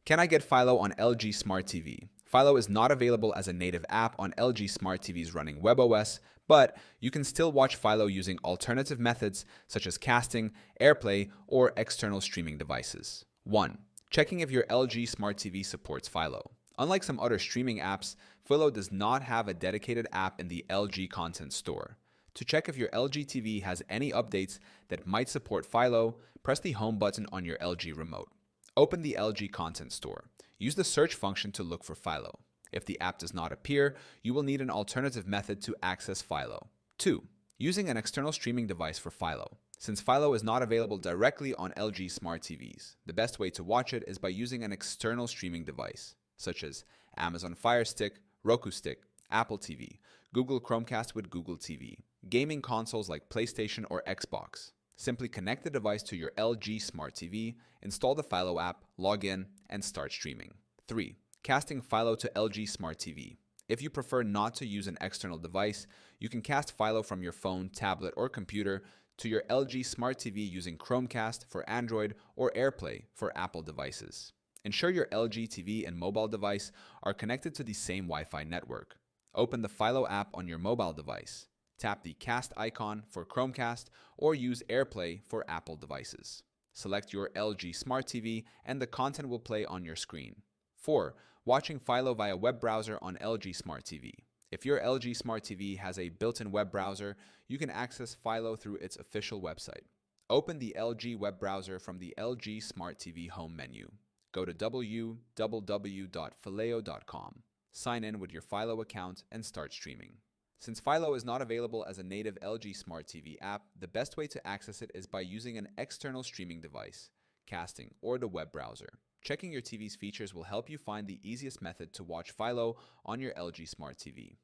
Can I get Philo on LG Smart TV? Philo is not available as a native app on LG Smart TVs running webOS, but you can still watch Philo using alternative methods such as casting, AirPlay, or external streaming devices. 1. Checking if your LG Smart TV supports Philo. Unlike some other streaming apps, Philo does not have a dedicated app in the LG Content Store. To check if your LG TV has any updates that might support Philo, press the Home button on your LG remote. Open the LG Content Store. Use the search function to look for Philo. If the app does not appear, you will need an alternative method to access Philo. 2. Using an external streaming device for Philo. Since Philo is not available directly on LG Smart TVs, the best way to watch it is by using an external streaming device, such as Amazon Fire Stick, Roku Stick, Apple TV, Google Chromecast with Google TV, gaming consoles like PlayStation or Xbox. Simply connect the device to your LG Smart TV, install the Philo app, log in, and start streaming. 3. Casting Philo to LG Smart TV. If you prefer not to use an external device, you can cast Philo from your phone, tablet, or computer to your LG Smart TV using Chromecast for Android or AirPlay for Apple devices. Ensure your LG TV and mobile device are connected to the same Wi-Fi network. Open the Philo app on your mobile device. Tap the Cast icon for Chromecast or use AirPlay for Apple devices. Select your LG Smart TV and the content will play on your screen. 4. Watching Philo via web browser on LG Smart TV. If your LG Smart TV has a built-in web browser, you can access Philo through its official website. Open the LG web browser from the LG Smart TV home menu. Go to www.phileo.com. Sign in with your Philo account and start streaming. Since Philo is not available as a native LG Smart TV app, the best way to access it is by using an external streaming device, casting, or the web browser. Checking your TV's features will help you find the easiest method to watch Philo on your LG Smart TV.